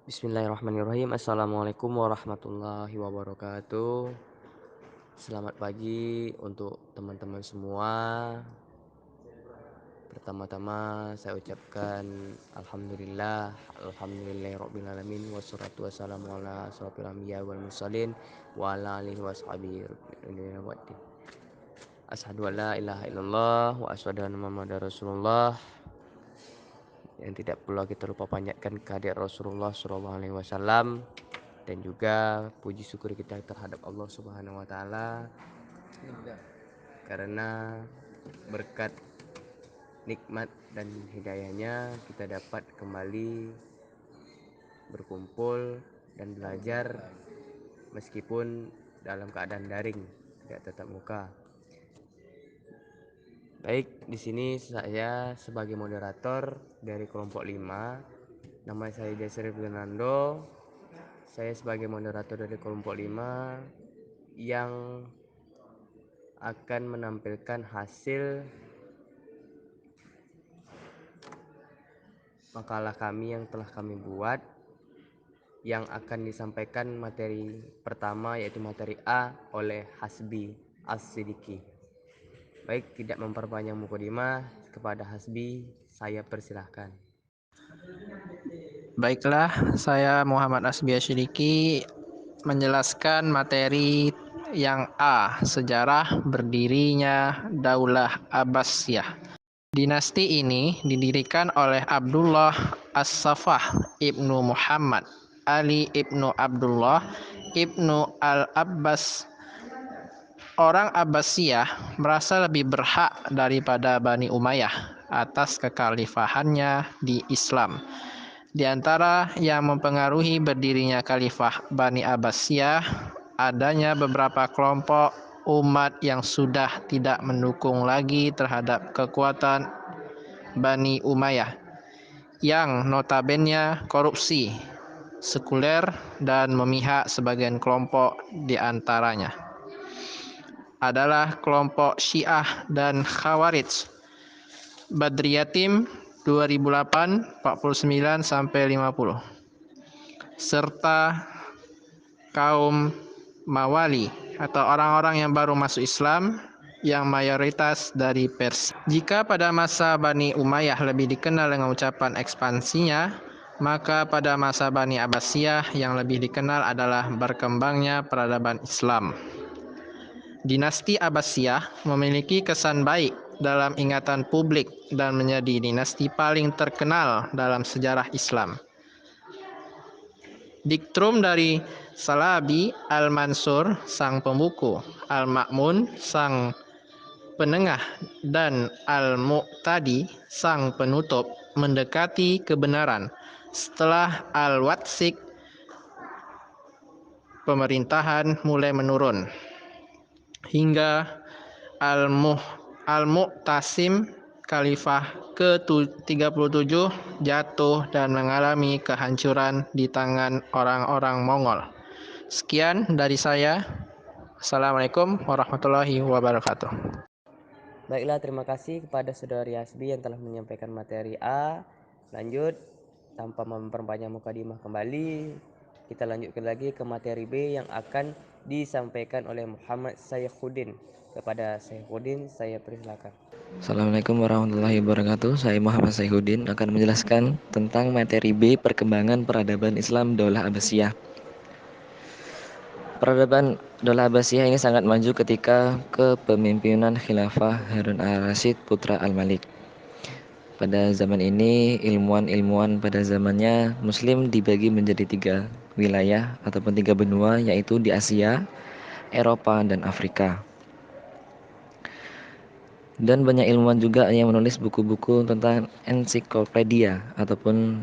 Bismillahirrahmanirrahim. Assalamualaikum warahmatullahi wabarakatuh. Selamat pagi untuk teman-teman semua. Pertama-tama saya ucapkan Alhamdulillahirabbil alamin wassalatu wassalamu ala asyrofil anbiya wal mursalin wa ala alihi washabihi waddin. Asyhadu an la ilaha illallah wa asyhadu anna Muhammadar Rasulullah. Yang tidak perlu kita lupa panjatkan kehadirat Rasulullah sallallahu alaihi wasallam, dan juga puji syukur kita terhadap Allah Subhanahu wa taala karena berkat nikmat dan hidayahnya kita dapat kembali berkumpul dan belajar meskipun dalam keadaan daring, tidak tatap muka. Baik, di sini saya sebagai moderator dari kelompok 5. Nama saya Jasir Fernando. Saya sebagai moderator dari kelompok 5 yang akan menampilkan hasil makalah kami yang telah kami buat, yang akan disampaikan materi pertama yaitu materi A oleh Hasbi As-Sidiki. Baik, tidak memperpanjang mukadimah, kepada Hasbi saya persilahkan. Baiklah, saya Muhammad Asbi Asyidiki menjelaskan materi yang A, sejarah berdirinya Daulah Abbasiyah. Dinasti ini didirikan oleh Abdullah As-Safah ibnu Muhammad Ali ibnu Abdullah ibnu Al-Abbas. Orang Abbasiyah merasa lebih berhak daripada Bani Umayyah atas kekhalifahannya di Islam. Di antara yang mempengaruhi berdirinya Khalifah Bani Abbasiyah, adanya beberapa kelompok umat yang sudah tidak mendukung lagi terhadap kekuatan Bani Umayyah, yang notabene korupsi, sekuler, dan memihak sebagian kelompok di antaranya adalah kelompok Syiah dan Khawarij. Badriyatim 2008 49 sampai 50, serta kaum Mawali atau orang-orang yang baru masuk Islam yang mayoritas dari Persia. Jika pada masa Bani Umayyah lebih dikenal dengan ucapan ekspansinya, maka pada masa Bani Abbasiyah yang lebih dikenal adalah berkembangnya peradaban Islam. Dinasti Abbasiyah memiliki kesan baik dalam ingatan publik dan menjadi dinasti paling terkenal dalam sejarah Islam. Diktrum dari Salabi Al-Mansur sang pembuku, Al-Ma'mun sang penengah, dan Al-Muqtadi sang penutup mendekati kebenaran. Setelah Al-Watsik, pemerintahan mulai menurun hingga Al-Mu'tasim Khalifah ke-37 jatuh dan mengalami kehancuran di tangan orang-orang Mongol. Sekian dari saya. Assalamualaikum warahmatullahi wabarakatuh. Baiklah, terima kasih kepada Saudari Hasbi yang telah menyampaikan materi A. Lanjut, tanpa memperpanjang mukadimah kembali, kita lanjutkan lagi ke materi B yang akan disampaikan oleh Muhammad Sayyiduddin. Kepada Sayyiduddin saya persilakan. Assalamualaikum warahmatullahi wabarakatuh. Saya Muhammad Sayyiduddin akan menjelaskan tentang materi B, perkembangan peradaban Islam Daulah Abbasiyah. Peradaban Daulah Abbasiyah ini sangat maju ketika kepemimpinan Khilafah Harun al-Rasyid putra al-Malik. Pada zaman ini, ilmuwan-ilmuwan pada zamannya Muslim dibagi menjadi 3 wilayah ataupun 3 benua, yaitu di Asia, Eropa, dan Afrika. Dan banyak ilmuwan juga yang menulis buku-buku tentang ensiklopedia ataupun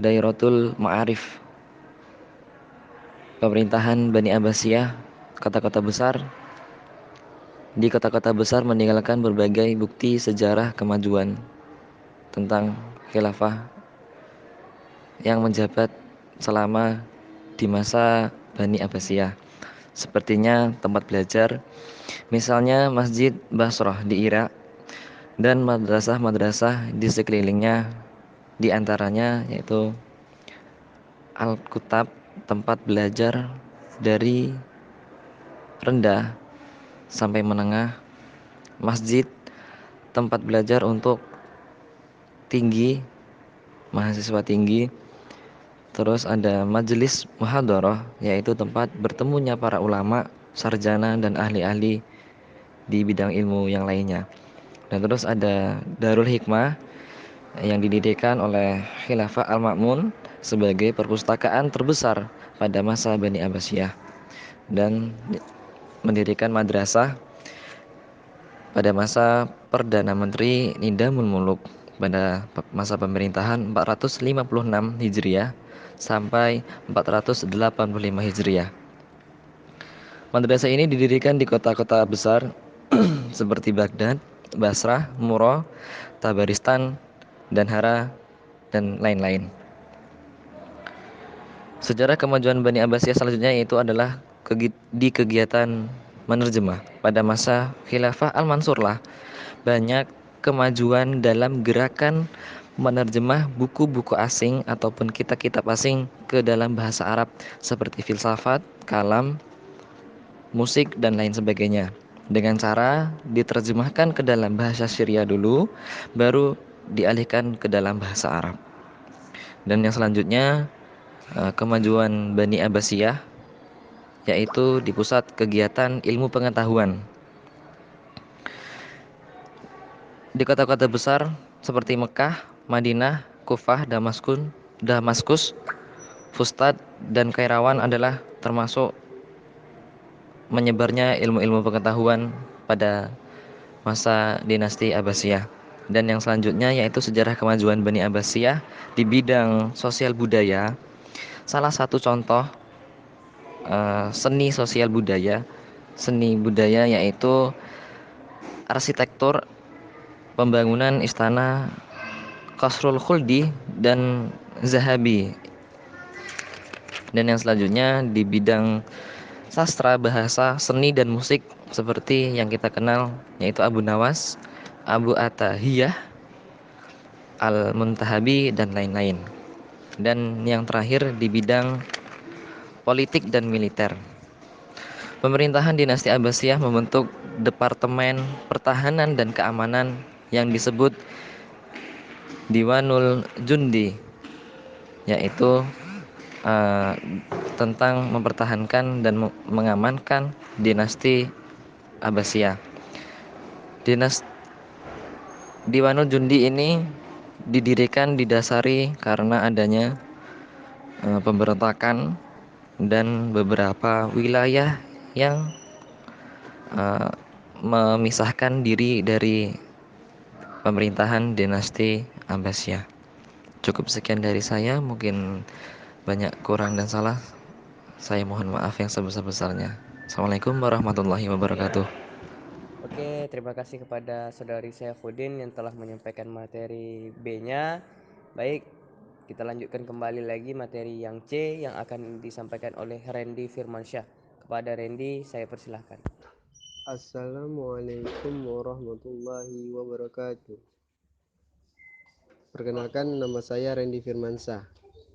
Dairatul Ma'arif. Pemerintahan Bani Abbasiyah, kota-kota besar. Di kota-kota besar meninggalkan berbagai bukti sejarah kemajuan tentang khilafah yang menjabat selama di masa Bani Abbasiyah. Sepertinya tempat belajar, misalnya Masjid Basrah di Irak, dan madrasah-madrasah di sekelilingnya, di antaranya yaitu Al-Kutab, tempat belajar dari rendah sampai menengah. Masjid, tempat belajar untuk tinggi, mahasiswa tinggi. Terus ada majelis muhadharah, yaitu tempat bertemunya para ulama, sarjana dan ahli-ahli di bidang ilmu yang lainnya. Dan terus ada Darul Hikmah yang didirikan oleh Khilafah Al-Ma'mun sebagai perpustakaan terbesar pada masa Bani Abbasiyah, dan mendirikan madrasah pada masa Perdana Menteri Nidamul Muluk pada masa pemerintahan 456 Hijriah sampai 485 Hijriah. Madrasah ini didirikan di kota-kota besar seperti Baghdad, Basrah, Murrah, Tabaristan, dan Hara, dan lain-lain. Sejarah kemajuan Bani Abbasiyah selanjutnya yaitu adalah di kegiatan menerjemah. Pada masa Khilafah Al-Mansur lah banyak kemajuan dalam gerakan menerjemah buku-buku asing ataupun kitab-kitab asing ke dalam bahasa Arab seperti filsafat, kalam, musik, dan lain sebagainya. Dengan cara diterjemahkan ke dalam bahasa Syria dulu, baru dialihkan ke dalam bahasa Arab. Dan yang selanjutnya kemajuan Bani Abbasiyah yaitu di pusat kegiatan ilmu pengetahuan. Di kota-kota besar seperti Mekah, Madinah, Kufah, Damaskus, Fustad, dan Kairawan adalah termasuk menyebarnya ilmu-ilmu pengetahuan pada masa dinasti Abbasiyah. Dan yang selanjutnya yaitu sejarah kemajuan Bani Abbasiyah di bidang sosial budaya. Salah satu contoh seni budaya yaitu arsitektur pembangunan istana Qasrul Khuldi dan Zahabi. Dan yang selanjutnya di bidang sastra, bahasa, seni, dan musik seperti yang kita kenal yaitu Abu Nawas, Abu Atahiyah, Al-Muntahabi, dan lain-lain. Dan yang terakhir di bidang politik dan militer. Pemerintahan dinasti Abbasiyah membentuk Departemen Pertahanan dan Keamanan yang disebut Diwanul Jundi, yaitu uh, tentang mempertahankan dan mengamankan dinasti Abbasiyah. Diwanul Jundi ini didasari karena adanya pemberontakan dan beberapa wilayah yang memisahkan diri dari pemerintahan dinasti Abbasiyah. Cukup sekian dari saya, mungkin banyak kurang dan salah. Saya mohon maaf yang sebesar-besarnya. Assalamualaikum warahmatullahi wabarakatuh. Oke, terima kasih kepada saudari Saifuddin yang telah menyampaikan materi B-nya. Baik, kita lanjutkan kembali lagi materi yang C yang akan disampaikan oleh Randy Firmansyah. Kepada Randy, saya persilahkan. Assalamualaikum warahmatullahi wabarakatuh. Perkenalkan, nama saya Randy Firmansyah.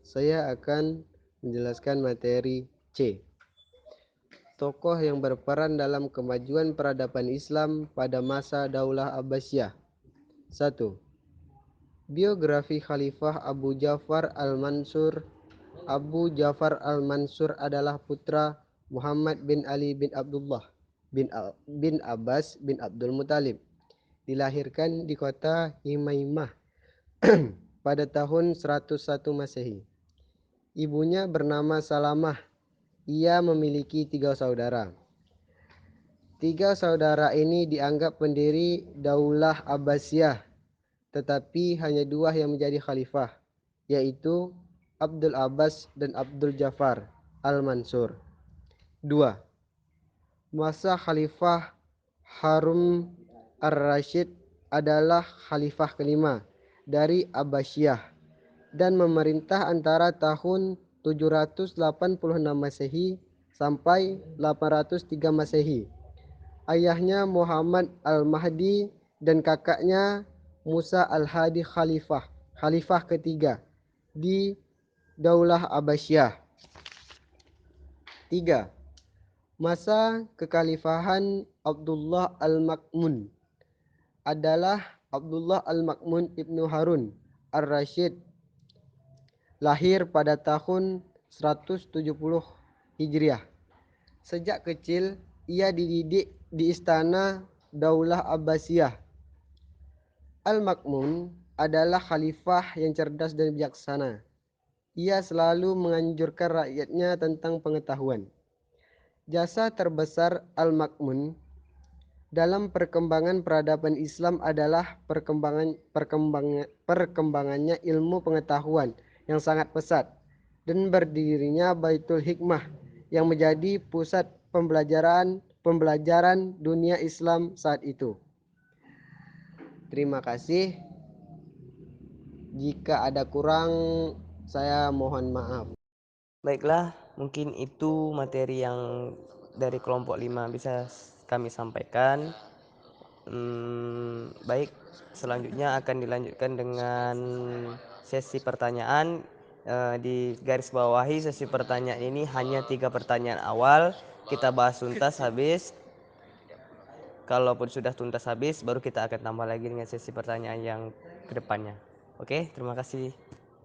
Saya akan menjelaskan materi C. Tokoh yang berperan dalam kemajuan peradaban Islam pada masa Daulah Abbasiyah. 1. Biografi Khalifah Abu Ja'far Al-Mansur. Abu Ja'far Al-Mansur adalah putra Muhammad bin Ali bin Abdullah bin Abbas bin Abdul Muthalib. Dilahirkan di kota Himaimah pada tahun 101 Masehi. Ibunya bernama Salamah. Ia memiliki 3 saudara. 3 saudara ini dianggap pendiri Daulah Abbasiyah, tetapi hanya 2 yang menjadi khalifah, yaitu Abdul Abbas dan Abdul Ja'far Al-Mansur. 2. Masa Khalifah Harun Ar-Rasyid adalah khalifah kelima dari Abbasiyah dan memerintah antara tahun 786 Masehi sampai 803 Masehi. Ayahnya Muhammad Al-Mahdi dan kakaknya Musa Al-Hadi khalifah ketiga di Daulah Abbasiyah. 3. Masa kekhalifahan Abdullah Al-Ma'mun adalah Abdullah Al-Ma'mun Ibnu Harun Ar-Rasyid, lahir pada tahun 170 Hijriah. Sejak kecil ia dididik di istana Daulah Abbasiyah. Al-Ma'mun adalah khalifah yang cerdas dan bijaksana. Ia selalu menganjurkan rakyatnya tentang pengetahuan. Jasa terbesar Al-Ma'mun dalam perkembangan peradaban Islam adalah perkembangannya ilmu pengetahuan yang sangat pesat dan berdirinya Baitul Hikmah yang menjadi pusat pembelajaran dunia Islam saat itu. Terima kasih. Jika ada kurang, saya mohon maaf. Baiklah, mungkin itu materi yang dari kelompok 5 bisa kami sampaikan. Baik, selanjutnya akan dilanjutkan dengan sesi pertanyaan. Di garis bawahi sesi pertanyaan ini hanya 3 pertanyaan awal. Kita bahas tuntas habis. Kalaupun sudah tuntas habis, baru kita akan tambah lagi dengan sesi pertanyaan yang kedepannya. Oke, terima kasih.